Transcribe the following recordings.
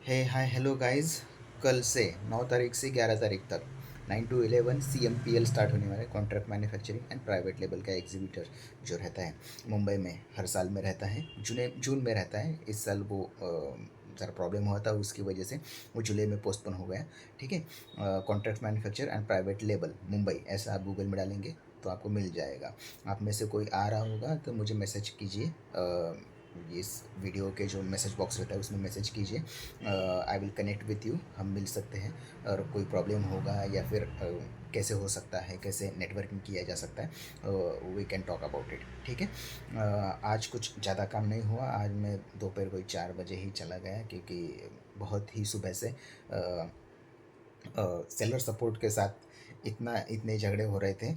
हे hi hello guys. कल से 9 तारीख से 11 तारीख तक 9 to 11 CMPL स्टार्ट होने वाला है, contract manufacturing and private level का एग्जीबिटर जो रहता है मुंबई में, हर साल में रहता है। जून में रहता है। इस साल वो ज़रा प्रॉब्लम हुआ था, उसकी वजह से वो जुलाई में पोस्टपोन हो गया। ठीक है। Contract manufacture and private label Mumbai, ऐसा आप गूगल में डालेंगे तो आपको मिल जाएगा। आप में से कोई आ रहा होगा तो मुझे मैसेज कीजिए। इस वीडियो के जो मैसेज बॉक्स रहता है उसमें मैसेज कीजिए। I will connect with you, हम मिल सकते हैं। और कोई प्रॉब्लम होगा या फिर कैसे हो सकता है, कैसे नेटवर्किंग किया जा सकता है, we can talk about it. ठीक है। आज कुछ ज़्यादा काम नहीं हुआ। आज मैं दोपहर कोई 4 बजे ही चला गया, क्योंकि बहुत ही सुबह से सेलर सपोर्ट के साथ इतने झगड़े हो रहे थे।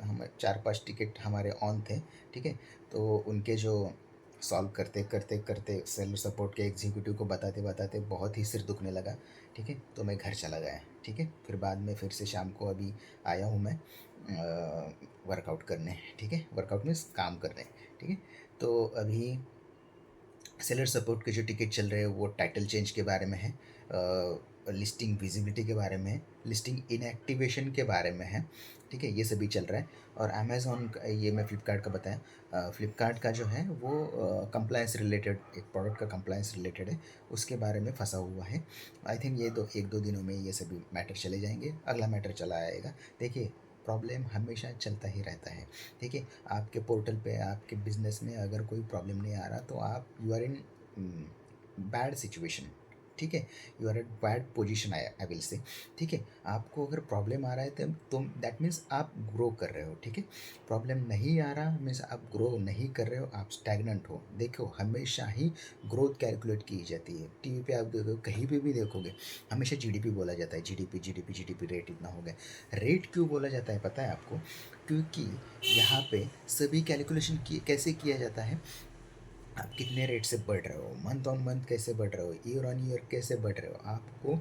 हम 4-5 टिकट हमारे ऑन थे। ठीक है। तो उनके जो सॉल्व करते करते करते सेलर सपोर्ट के एग्जीक्यूटिव को बताते बताते बहुत ही सिर दुखने लगा। ठीक है। तो मैं घर चला गया। ठीक है। फिर बाद में फिर से शाम को अभी आया हूँ मैं वर्कआउट करने। ठीक है। वर्कआउट में काम करने। ठीक है। तो अभी सेलर सपोर्ट के जो टिकट चल रहे हैं वो टाइटल चेंज के बारे में है, लिस्टिंग विजिबिलिटी के बारे में है, लिस्टिंग इनएक्टिवेशन के बारे में है। ठीक है। ये सभी चल रहा है। और अमेज़ॉन ये मैं फ़्लिपकार्ट का बताया, फ़्लिपकार्ट का जो है वो कंप्लायंस रिलेटेड, एक प्रोडक्ट का कंप्लायंस रिलेटेड है, उसके बारे में फंसा हुआ है। आई थिंक ये 1-2 दिनों में ये सभी मैटर चले जाएंगे, अगला मैटर चला आएगा। देखिए, प्रॉब्लम हमेशा चलता ही रहता है। ठीक है। आपके पोर्टल पे, आपके बिजनेस में अगर कोई प्रॉब्लम नहीं आ रहा तो आप you are in bad situation. ठीक है। You are at bad position, I will say. ठीक है। आपको अगर प्रॉब्लम आ रहा है तो तुम, दैट मीन्स आप ग्रो कर रहे हो। ठीक है। प्रॉब्लम नहीं आ रहा मीन्स आप ग्रो नहीं कर रहे हो, आप स्टैग्नेंट हो। देखो, हमेशा ही ग्रोथ कैलकुलेट की जाती है। टीवी पे आप देखो, कहीं पे भी देखोगे, हमेशा जीडीपी बोला जाता है। जीडीपी जीडीपी जीडीपी रेट इतना हो गया। रेट क्यों बोला जाता है पता है आपको? क्योंकि यहाँ पे सभी कैलकुलेशन कैसे किया जाता है, आप कितने रेट से बढ़ रहे हो, मंथ ऑन मंथ कैसे बढ़ रहे हो, ईयर ऑन ईयर कैसे बढ़ रहे हो। आपको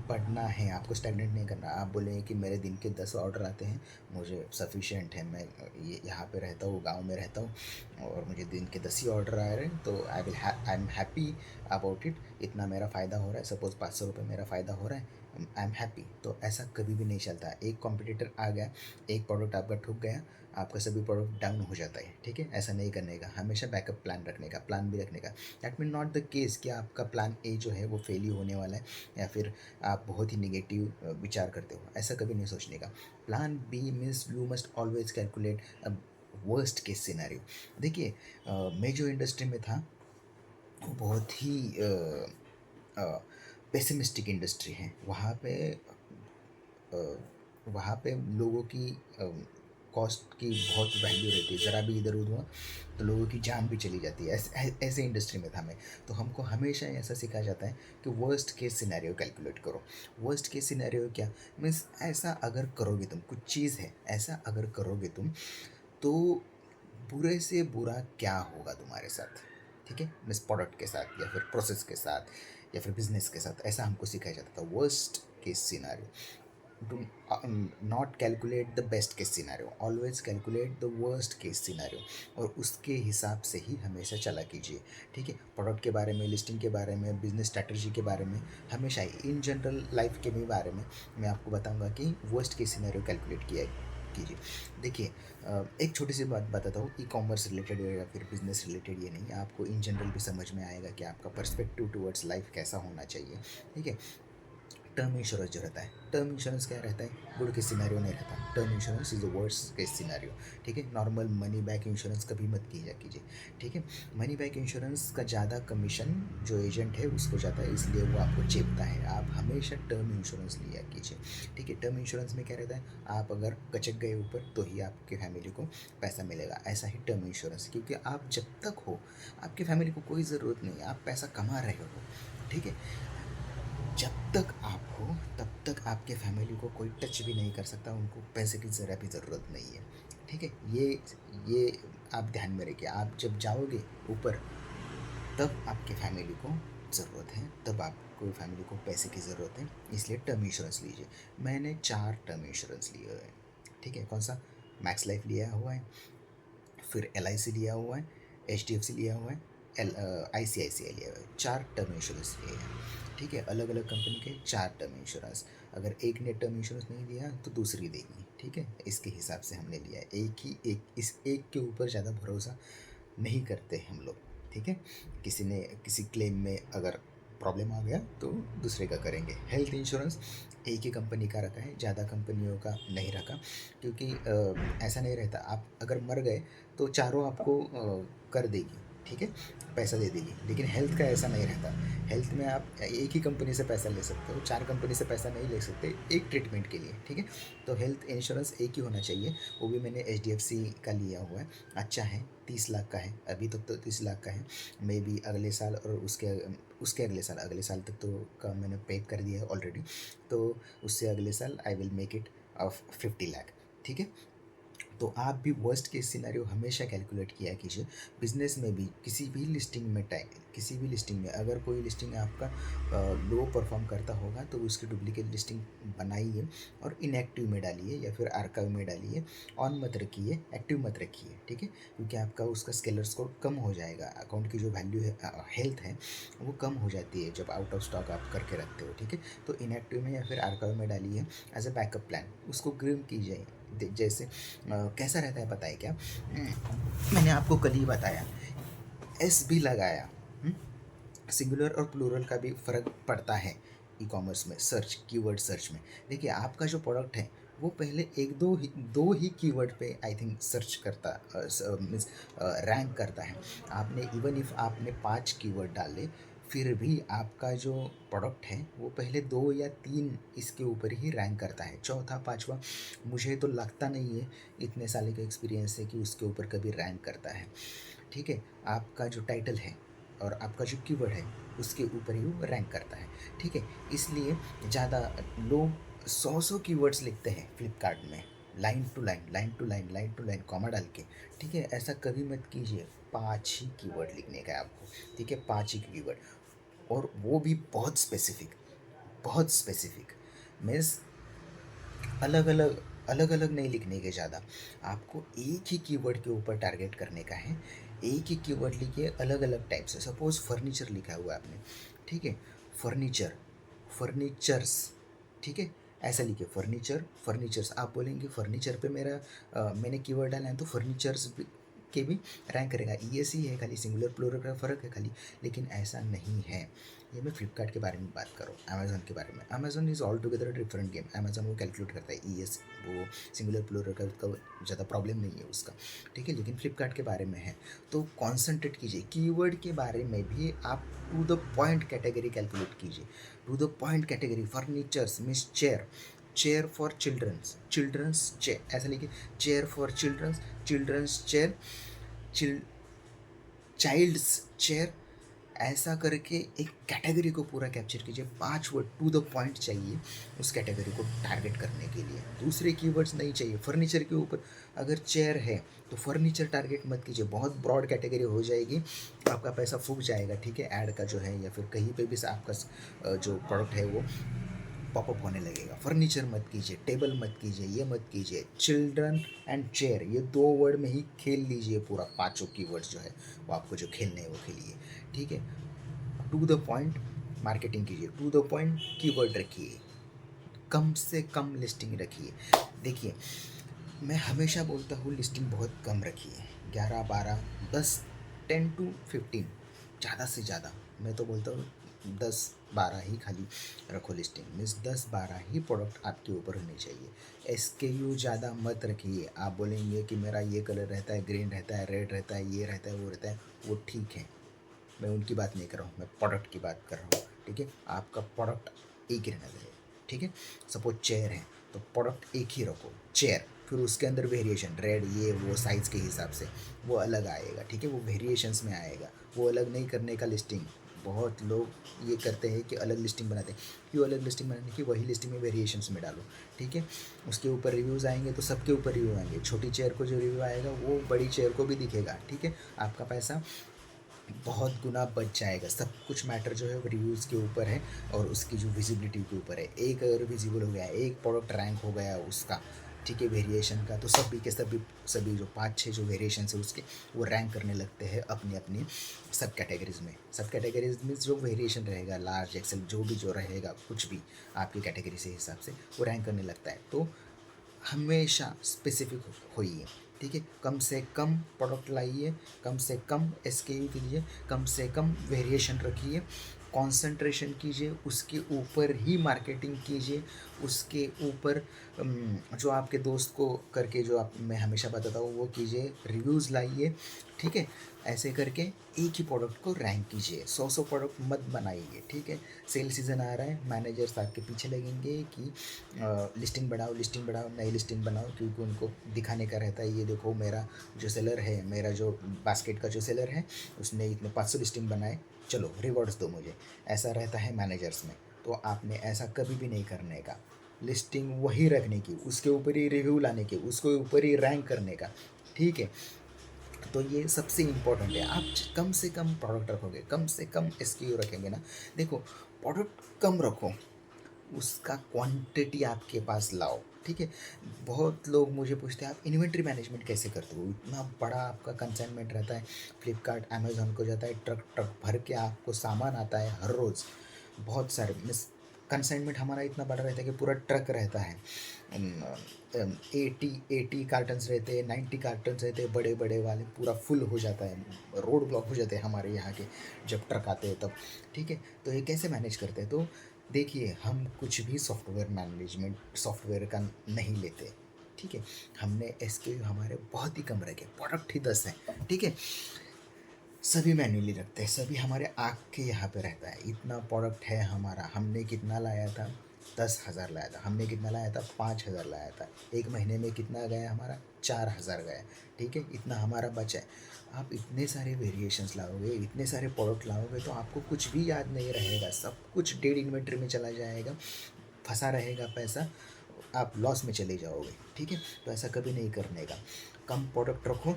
बढ़ना है, आपको स्टैग्नेंट नहीं करना। आप बोलेंगे कि मेरे दिन के 10 ऑर्डर आते हैं, मुझे सफिशेंट है, मैं ये यहाँ पे रहता हूँ, गांव में रहता हूँ और मुझे दिन के 10 ही ऑर्डर आ रहे हैं, तो I am happy about it. इतना मेरा फ़ायदा हो रहा है, सपोज़ 500 रुपये मेरा फ़ायदा हो रहा है, आई एम हैप्पी। तो ऐसा कभी भी नहीं चलता। एक कॉम्पिटिटर आ गया, एक प्रोडक्ट आपका ठुक गया, आपका सभी प्रोडक्ट डाउन हो जाता है। ठीक है। ऐसा नहीं करने का, हमेशा बैकअप प्लान रखने का, प्लान भी रखने का। That mean not the case कि आपका प्लान ए जो है वो फेल ही होने वाला है, या फिर आप बहुत ही निगेटिव विचार करते हो, ऐसा कभी नहीं सोचने का। Plan B means you must always calculate worst case scenario. देखिए, मैं जो इंडस्ट्री में था वो बहुत ही पेसिमिस्टिक इंडस्ट्री है। वहाँ पे लोगों की कॉस्ट की बहुत वैल्यू रहती है। ज़रा भी इधर उधर हुआ तो लोगों की जान भी चली जाती है। ऐसे इंडस्ट्री में था मैं। तो हमको हमेशा ऐसा सिखाया जाता है कि वर्स्ट केस सिनेरियो कैलकुलेट करो। वर्स्ट केस सिनेरियो क्या मीन्स, ऐसा अगर करोगे तुम, कुछ चीज़ है, ऐसा अगर करोगे तुम, तो बुरे से बुरा क्या होगा तुम्हारे साथ। ठीक है। मीन्स प्रोडक्ट के साथ, या फिर प्रोसेस के साथ, या फिर बिजनेस के साथ, ऐसा हमको सिखाया जाता था। Worst case scenario, do not calculate the best case scenario, always calculate the worst case scenario, और उसके हिसाब से ही हमेशा चला कीजिए। ठीक है। प्रोडक्ट के बारे में, लिस्टिंग के बारे में, बिजनेस स्ट्रैटेजी के बारे में, हमेशा ही इन जनरल लाइफ के भी बारे में मैं आपको बताऊंगा कि वर्स्ट केस सिनेरियो कैलकुलेट किया कीजिए। देखिए, एक छोटी सी बात बताता हूँ, ई कॉमर्स रिलेटेड या फिर बिजनेस रिलेटेड, ये नहीं, आपको इन जनरल भी समझ में आएगा कि आपका पर्सपेक्टिव टुवर्ड्स लाइफ कैसा होना चाहिए। ठीक है। टर्म इंश्योरेंस जो रहता है, टर्म इंश्योरेंस क्या रहता है, गुड केस सिनेरियो नहीं रहता। Term insurance is the worst case scenario. ठीक है। नॉर्मल मनी बैक इंश्योरेंस कभी मत कीजिए। ठीक है। मनी बैक इंश्योरेंस का ज़्यादा कमीशन जो एजेंट है उसको जाता है, इसलिए वो आपको चेपता है। आप हमेशा टर्म इंश्योरेंस लिया कीजिए। ठीक है। टर्म इंश्योरेंस में क्या रहता है, आप अगर कचक गए ऊपर तो ही आपके फैमिली को पैसा मिलेगा। ऐसा ही टर्म इंश्योरेंस, क्योंकि आप जब तक हो, आपकी फैमिली को कोई ज़रूरत नहीं है, आप पैसा कमा रहे हो। ठीक है। जब तक आप हो तब तक आपके फैमिली को कोई टच भी नहीं कर सकता, उनको पैसे की ज़रा भी ज़रूरत नहीं है। ठीक है। ये आप ध्यान में रखिए। आप जब जाओगे ऊपर तब आपके फैमिली को ज़रूरत है, तब आपको फैमिली को पैसे की ज़रूरत है, इसलिए टर्म इंश्योरेंस लीजिए। मैंने 4 टर्म इंश्योरेंस लिए हुए हैं। ठीक है। कौन सा? मैक्स लाइफ लिया हुआ है, फिर LIC लिया हुआ है, HDFC लिया हुआ है, ICICI लिया हुआ है, 4 टर्म इंश्योरेंस लिए हैं, ठीक है, अलग अलग कंपनी के 4 टर्म इंश्योरेंस। अगर एक ने टर्म इंश्योरेंस नहीं दिया तो दूसरी देगी, ठीक है, इसके हिसाब से हमने लिया है। इस एक के ऊपर ज़्यादा भरोसा नहीं करते हम लोग, ठीक है। किसी क्लेम में अगर प्रॉब्लम आ गया तो दूसरे का करेंगे। हेल्थ इंश्योरेंस एक ही कंपनी का रखा है, ज़्यादा कंपनियों का नहीं रखा, क्योंकि ऐसा नहीं रहता, आप अगर मर गए तो चारों आपको कर देगी, ठीक है, पैसा दे देगी। लेकिन हेल्थ का ऐसा नहीं रहता। हेल्थ में आप एक ही कंपनी से पैसा ले सकते हो, 4 कंपनी से पैसा नहीं ले सकते एक ट्रीटमेंट के लिए, ठीक है। तो हेल्थ इंश्योरेंस एक ही होना चाहिए। वो भी मैंने HDFC का लिया हुआ है, अच्छा है, 30 लाख का है अभी तक, तो 30 लाख का है। मे बी अगले साल और उसके अगले साल तक तो का मैंने पे कर दिया है ऑलरेडी, तो उससे अगले साल I will make it of 50 lakh, ठीक है। तो आप भी वर्स्ट केस सिनेरियो हमेशा कैलकुलेट किया कीजिए। बिजनेस में भी किसी भी लिस्टिंग में अगर कोई लिस्टिंग आपका लो परफॉर्म करता होगा तो उसकी डुप्लीकेट लिस्टिंग बनाइए और इनएक्टिव में डालिए या फिर आर्काइव में डालिए। ऑन मत रखिए, एक्टिव मत रखिए, ठीक है, क्योंकि आपका उसका स्केलर स्कोर कम हो जाएगा। अकाउंट की जो वैल्यू है, हेल्थ है, वो कम हो जाती है जब आउट ऑफ स्टॉक आप करके रखते हो, ठीक है। तो इनएक्टिव में या फिर आर्काइव में डालिए एज अ बैकअप प्लान, उसको ग्रीम कीजिए। जैसे कैसा रहता है पता है क्या, मैंने आपको कल ही बताया, एस भी लगाया। सिंगुलर और प्लूरल का भी फ़र्क पड़ता है ई कॉमर्स में, कीवर्ड सर्च में। देखिए, आपका जो प्रोडक्ट है वो पहले दो ही कीवर्ड पे आई थिंक सर्च करता, मीन्स रैंक करता है। आपने इवन इफ़ आपने 5 कीवर्ड डाले, फिर भी आपका जो प्रोडक्ट है वो पहले 2 या 3 इसके ऊपर ही रैंक करता है। चौथा पाँचवा मुझे तो लगता नहीं है, इतने साल के एक्सपीरियंस से, कि उसके ऊपर कभी रैंक करता है, ठीक है। आपका जो टाइटल है और आपका जो कीवर्ड है उसके ऊपर ही वो रैंक करता है, ठीक है। इसलिए ज़्यादा लोग 100 कीवर्ड्स लिखते हैं फ्लिपकार्ट में, लाइन टू लाइन कॉमा डाल के, ठीक है। ऐसा कभी मत कीजिए, 5 ही कीवर्ड लिखने का है आपको, ठीक है, 5 ही कीवर्ड, और वो भी बहुत स्पेसिफिक मीन्स अलग अलग नहीं लिखने के ज़्यादा। आपको एक ही कीवर्ड के ऊपर टारगेट करने का है। एक ही कीवर्ड लिखिए, अलग अलग टाइप से। सपोज फर्नीचर लिखा हुआ है आपने, ठीक है, फर्नीचर, फर्नीचर्स, ठीक है, ऐसा लिखिए, फर्नीचर्स। आप बोलेंगे फर्नीचर पे मैंने कीवर्ड डाला है तो फर्नीचर्स के भी रैंक करेगा। ES ही है खाली, सिंगुलर प्लूरल का फ़र्क है खाली, लेकिन ऐसा नहीं है। ये मैं फ्लिपकार्ट के बारे में बात कर रहा हूँ, अमेज़न के बारे में। Amazon is all together different game. Amazon वो कैलकुलेट करता है ES, वो सिंगुलर प्लूरल का ज़्यादा प्रॉब्लम नहीं है उसका, ठीक है। लेकिन फ्लिपकार्ट के बारे में है, तो कॉन्सेंट्रेट कीजिए। कीवर्ड के बारे में भी आप to the point category calculate कीजिए। To the point category, furnitures means chair for childrens chair, ऐसा लिखिए, chair for childrens chair, childs chair, ऐसा करके एक कैटेगरी को पूरा कैप्चर कीजिए। 5 वर्ड टू द पॉइंट चाहिए उस कैटेगरी को टारगेट करने के लिए, दूसरे कीवर्ड्स नहीं चाहिए। फर्नीचर के ऊपर अगर चेयर है तो फर्नीचर टारगेट मत कीजिए, बहुत ब्रॉड कैटेगरी हो जाएगी, आपका पैसा फूक जाएगा, ठीक है, ऐड का जो है या फिर कहीं पे भी से आपका जो प्रोडक्ट है वो पॉपअप होने लगेगा। फर्नीचर मत कीजिए, टेबल मत कीजिए, ये मत कीजिए। चिल्ड्रन एंड चेयर, ये 2 वर्ड में ही खेल लीजिए पूरा, 5 कीवर्ड्स जो है वो आपको जो खेलने हैं वो खेलिए, ठीक है। टू द पॉइंट मार्केटिंग कीजिए, टू द पॉइंट कीवर्ड रखिए, कम से कम लिस्टिंग रखिए। देखिए, मैं हमेशा बोलता हूँ लिस्टिंग बहुत कम रखिए, 11 12 10 10 to 15, ज़्यादा से ज़्यादा मैं तो बोलता हूँ 10 12 ही खाली रखो लिस्टिंग, मीन्स 10 12 ही प्रोडक्ट आपके ऊपर होने चाहिए। SKU ज़्यादा मत रखिए। आप बोलेंगे कि मेरा ये कलर रहता है, ग्रीन रहता है, रेड रहता है, ये रहता है, वो रहता है, वो ठीक है, मैं उनकी बात नहीं कर रहा हूँ, मैं प्रोडक्ट की बात कर रहा हूँ, ठीक है। आपका प्रोडक्ट एक ही रहना चाहिए, ठीक है। सपोज चेयर है तो प्रोडक्ट एक ही रखो, चेयर, फिर उसके अंदर वेरिएशन, रेड ये वो साइज़ के हिसाब से वो अलग आएगा, ठीक है, वो वेरिएशंस में आएगा, वो अलग नहीं करने का लिस्टिंग। बहुत लोग ये करते हैं कि अलग लिस्टिंग बनाते हैं, क्यों अलग लिस्टिंग बनाने की, वही लिस्टिंग में वेरिएशंस में डालो, ठीक है। उसके ऊपर रिव्यूज़ आएंगे तो सबके ऊपर रिव्यू आएंगे, छोटी चेयर को जो रिव्यू आएगा वो बड़ी चेयर को भी दिखेगा, ठीक है। आपका पैसा बहुत गुना बच जाएगा। सब कुछ मैटर जो है वो रिव्यूज़ के ऊपर है और उसकी जो विजिबिलिटी के ऊपर है। एक अगर विजिबल हो गया, एक प्रोडक्ट रैंक हो गया उसका, ठीक है, वेरिएशन का, तो सभी के सभी सभी जो 5-6 जो वेरिएशंस है उसके, वो रैंक करने लगते हैं अपनी अपनी सब कैटेगरीज़ में। सब कैटेगरीज़ में जो वेरिएशन रहेगा, लार्ज एक्सेल जो भी जो रहेगा, कुछ भी आपकी कैटेगरी से हिसाब से वो रैंक करने लगता है। तो हमेशा स्पेसिफिक होइए, ठीक है, कम से कम प्रोडक्ट लाइए, कम से कम एसकेयू कीजिए, कम से कम वेरिएशन रखिए, कंसंट्रेशन कीजिए, उसके ऊपर ही मार्केटिंग कीजिए, उसके ऊपर जो आपके दोस्त को करके जो आप मैं हमेशा बताता हूँ वो कीजिए, रिव्यूज़ लाइए, ठीक है। ऐसे करके एक ही प्रोडक्ट को रैंक कीजिए, 100 प्रोडक्ट मत बनाइए, ठीक है। सेल सीज़न आ रहा है, मैनेजर्स आपके पीछे लगेंगे कि लिस्टिंग बढ़ाओ, लिस्टिंग बढ़ाओ, नई लिस्टिंग बनाओ, क्योंकि उनको दिखाने का रहता है, ये देखो मेरा जो सेलर है, मेरा जो बास्केट का जो सेलर है, उसने इतने 500 लिस्टिंग बनाए, चलो रिवॉर्ड्स दो मुझे। ऐसा रहता है मैनेजर्स में। तो आपने ऐसा कभी भी नहीं करने का, लिस्टिंग वही रखने की, उसके ऊपर ही रिव्यू लाने के, उसके ऊपर ही रैंक करने का, ठीक है। तो ये सबसे इम्पोर्टेंट है। आप कम से कम प्रोडक्ट रखोगे, कम से कम एसक्यू रखेंगे ना, देखो प्रोडक्ट कम रखो, उसका क्वांटिटी आपके पास लाओ, ठीक है। बहुत लोग मुझे पूछते हैं आप इन्वेंट्री मैनेजमेंट कैसे करते हो, इतना बड़ा आपका कंसाइनमेंट रहता है, फ्लिपकार्ट अमेज़न को जाता है, ट्रक ट्रक भर के आपको सामान आता है हर रोज़, बहुत सारे मिस कंसाइनमेंट हमारा इतना बड़ा रहता है कि पूरा ट्रक रहता है, 80 कार्टन्स रहते हैं, 90 कार्टन्स रहते हैं, बड़े बड़े वाले, पूरा फुल हो जाता है, रोड ब्लॉक हो जाते हैं हमारे यहाँ के जब ट्रक आते हैं तब, ठीक है। तो ये कैसे मैनेज करते हैं, तो देखिए हम कुछ भी सॉफ्टवेयर मैनेजमेंट सॉफ्टवेयर का नहीं लेते, ठीक है। हमने एसके हमारे बहुत ही कम रखे, प्रोडक्ट ही 10 हैं, ठीक है। सभी मैन्युअली रखते हैं, सभी हमारे आँख के यहाँ पे रहता है, इतना प्रोडक्ट है हमारा। हमने कितना लाया था, 10,000 लाया था, हमने कितना लाया था, 5,000 लाया था, एक महीने में कितना गया हमारा, 4,000 गया, ठीक है, इतना हमारा बचा है। आप इतने सारे वेरिएशंस लाओगे, इतने सारे प्रोडक्ट लाओगे, तो आपको कुछ भी याद नहीं रहेगा, सब कुछ डेड इन्वेंट्री में चला जाएगा, फंसा रहेगा पैसा, आप लॉस में चले जाओगे, ठीक है। तो ऐसा कभी नहीं करने का, कम प्रोडक्ट रखो,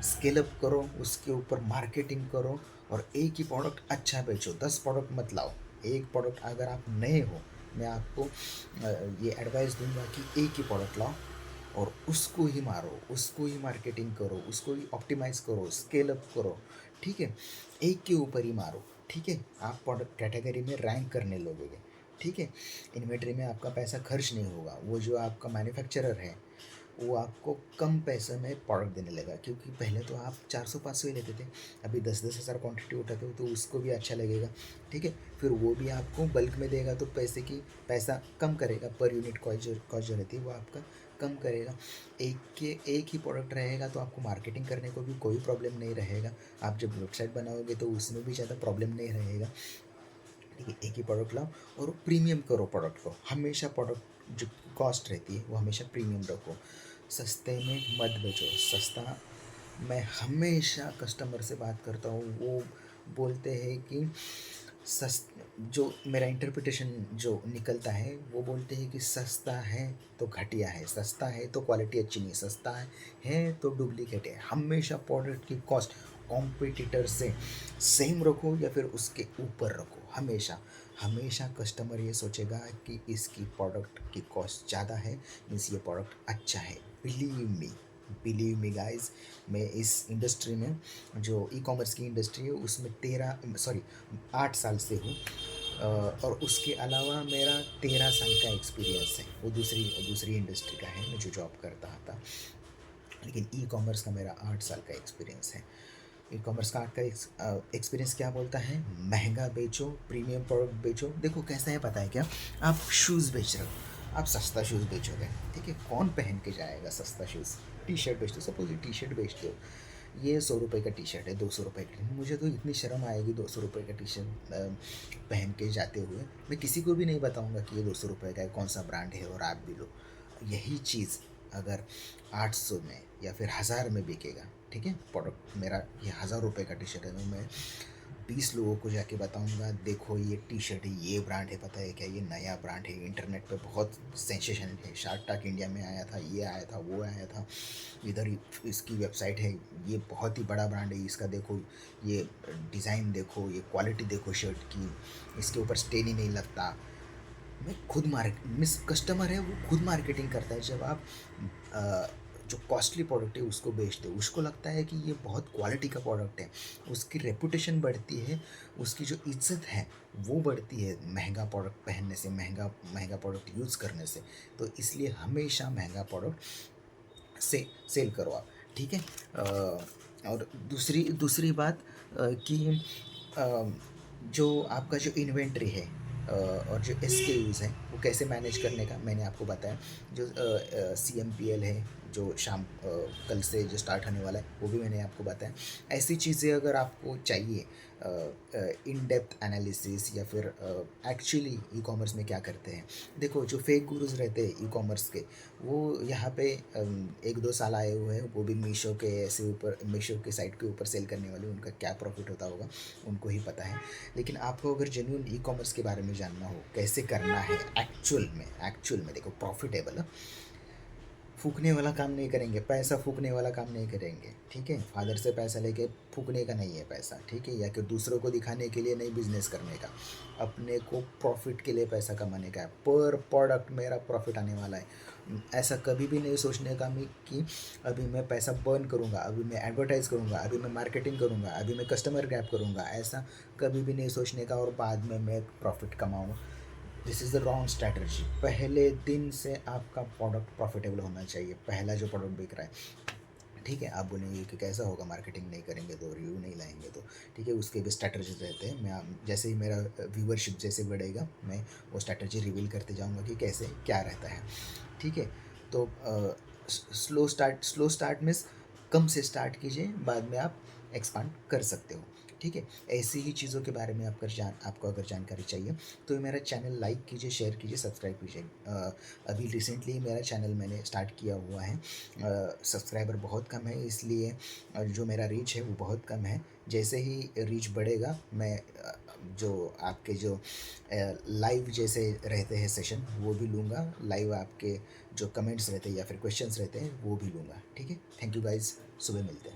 स्केल अप करो, उसके ऊपर मार्केटिंग करो, और एक ही प्रोडक्ट अच्छा बेचो, 10 प्रोडक्ट मत लाओ। एक प्रोडक्ट अगर आप नए हो, मैं आपको ये एडवाइस दूंगा कि एक ही प्रोडक्ट लाओ और उसको ही मारो, उसको ही मार्केटिंग करो, उसको ही ऑप्टिमाइज़ करो, स्केल अप करो, ठीक है। एक के ऊपर ही मारो, ठीक है। आप प्रोडक्ट कैटेगरी में रैंक करने लगोगे, ठीक है। इन्वेंट्री में आपका पैसा खर्च नहीं होगा, वो जो आपका मैन्युफैक्चरर है वो आपको कम पैसे में प्रोडक्ट देने लगा, क्योंकि पहले तो आप 400-500 ही लेते थे, अभी 10-10 हज़ार क्वान्टिटी उठाते हो तो उसको भी अच्छा लगेगा, ठीक है। फिर वो भी आपको बल्क में देगा तो पैसा कम करेगा, पर यूनिट कॉस्ट जो रहती है वो आपका कम करेगा। एक ही प्रोडक्ट रहेगा तो आपको मार्केटिंग करने को भी कोई प्रॉब्लम नहीं रहेगा, आप जब वेबसाइट बनाओगे तो उसमें भी ज़्यादा प्रॉब्लम नहीं रहेगा, ठीक है। एक ही प्रोडक्ट लाओ और प्रीमियम करो प्रोडक्ट को, हमेशा प्रोडक्ट जो कॉस्ट रहती है वो हमेशा प्रीमियम रखो, सस्ते में मत बेचो। सस्ता, मैं हमेशा कस्टमर से बात करता हूँ, वो बोलते हैं कि सस्त जो मेरा इंटरप्रिटेशन जो निकलता है वो बोलते हैं कि सस्ता है तो घटिया है, सस्ता है तो क्वालिटी अच्छी नहीं, सस्ता है तो डुप्लीकेट है। हमेशा प्रोडक्ट की कॉस्ट कॉम्पिटिटर से सेम रखो या फिर उसके ऊपर रखो, हमेशा हमेशा कस्टमर ये सोचेगा कि इसकी प्रोडक्ट की कॉस्ट ज़्यादा है, मीन्स ये प्रोडक्ट अच्छा है। बिलीव मी गाइस, मैं इस इंडस्ट्री में, जो ई कॉमर्स की इंडस्ट्री है उसमें 8 साल से हूँ, और उसके अलावा मेरा 13 साल का एक्सपीरियंस है, वो दूसरी दूसरी इंडस्ट्री का है, मैं जो जॉब करता था, लेकिन ई कॉमर्स का मेरा 8 साल का एक्सपीरियंस है। ई कॉमर्स का आपका एक्सपीरियंस क्या बोलता है, महंगा बेचो, प्रीमियम प्रोडक्ट बेचो। देखो कैसा है पता है क्या, आप शूज़ बेच रहे हो, आप सस्ता शूज़ बेचोगे, ठीक है, कौन पहन के जाएगा सस्ता शूज़। टी शर्ट बेचते हो, सपोज ये टी शर्ट बेचते हो, ये 100 रुपये का टी शर्ट है, 200 रुपये का, मुझे तो इतनी शर्म आएगी 200 रुपये का टी शर्ट पहन के जाते हुए, मैं किसी को भी नहीं बताऊँगा कि ये 200 रुपये का है, कौन सा ब्रांड है, और आप भी लो। यही चीज़ अगर 800 में या फिर 1000 में बिकेगा, ठीक है, प्रोडक्ट मेरा ये 1000 रुपये का टी शर्ट है, तो मैं 20 लोगों को जाके बताऊंगा, देखो ये टी शर्ट है, ये ब्रांड है, पता है क्या, ये नया ब्रांड है, इंटरनेट पे बहुत सेंसेशन है, शार्क टैंक इंडिया में आया था, ये आया था, वो आया था, इधर इसकी वेबसाइट है, ये बहुत ही बड़ा ब्रांड है, इसका देखो, ये डिज़ाइन देखो, ये क्वालिटी देखो शर्ट की, इसके ऊपर स्टेन ही नहीं लगता, मैं खुद मार्क मिस कस्टमर है वो खुद मार्केटिंग करता है। जब आप अ, जो कॉस्टली प्रोडक्ट है उसको बेचते हो, उसको लगता है कि ये बहुत क्वालिटी का प्रोडक्ट है, उसकी रेपुटेशन बढ़ती है, उसकी जो इज्जत है वो बढ़ती है महंगा प्रोडक्ट पहनने से, महंगा महंगा प्रोडक्ट यूज़ करने से। तो इसलिए हमेशा महंगा प्रोडक्ट से सेल करो आप, ठीक है। और दूसरी दूसरी बात कि अ, जो आपका जो इन्वेंट्री है और जो एसकेयूज़ हैं वो कैसे मैनेज करने का मैंने आपको बताया। जो सीएमपीएल है, जो कल से जो स्टार्ट होने वाला है वो भी मैंने आपको बताया। ऐसी चीज़ें अगर आपको चाहिए इन डेप्थ एनालिसिस, या फिर एक्चुअली ई कॉमर्स में क्या करते हैं। देखो जो फेक गुरुज रहते हैं ई कॉमर्स के, वो यहाँ पे 1-2 साल आए हुए हैं, वो भी मीशो के ऐसे ऊपर, मीशो के साइट के ऊपर सेल करने वाले, उनका क्या प्रॉफिट होता होगा उनको ही पता है। लेकिन आपको अगर जेन्युइन ई कॉमर्स के बारे में जानना हो, कैसे करना है एक्चुअल में देखो प्रॉफिटेबल है, फूकने वाला काम नहीं करेंगे, पैसा फूकने वाला काम नहीं करेंगे, ठीक है। फादर से पैसा लेके फूकने का नहीं है पैसा, ठीक है, या कि दूसरों को दिखाने के लिए नहीं बिजनेस करने का, अपने को प्रॉफिट के लिए पैसा कमाने का है। पर प्रोडक्ट मेरा प्रॉफिट आने वाला है। ऐसा कभी भी नहीं सोचने का मैं कि अभी मैं पैसा बर्न करूँगा, अभी मैं एडवर्टाइज़ करूँगा, अभी मैं मार्केटिंग करूँगा, अभी मैं कस्टमर ग्रैब करूँगा, ऐसा कभी भी नहीं सोचने का और बाद में मैं प्रॉफिट कमाऊँगा। This is the wrong strategy. पहले दिन से आपका प्रोडक्ट प्रॉफिटेबल होना चाहिए, पहला जो प्रोडक्ट बिक रहा है, ठीक है। आप बोलेंगे कि कैसा होगा, मार्केटिंग नहीं करेंगे तो, रिव्यू नहीं लाएंगे तो, ठीक है, उसके भी स्ट्रैटेजीज रहते हैं। जैसे ही मेरा व्यूवरशिप जैसे बढ़ेगा, मैं वो स्ट्रैटेजी रिवील करते जाऊँगा कि कैसे क्या रहता है, ठीक है। तो स्लो स्टार्ट मीन्स कम से स्टार्ट कीजिए, बाद में आप एक्सपांड कर सकते हो, ठीक है। ऐसी ही चीज़ों के बारे में आपको अगर जानकारी चाहिए तो मेरा चैनल लाइक कीजिए, शेयर कीजिए, सब्सक्राइब कीजिए। अभी रिसेंटली मेरा चैनल मैंने स्टार्ट किया हुआ है, सब्सक्राइबर बहुत कम है, इसलिए जो मेरा रीच है वो बहुत कम है। जैसे ही रीच बढ़ेगा, मैं जो आपके जो लाइव जैसे रहते हैं सेशन वो भी लूँगा, लाइव आपके जो कमेंट्स रहते हैं या फिर क्वेश्चंस रहते हैं वो भी लूँगा, ठीक है। थैंक यू गाइज़, सुबह मिलते हैं।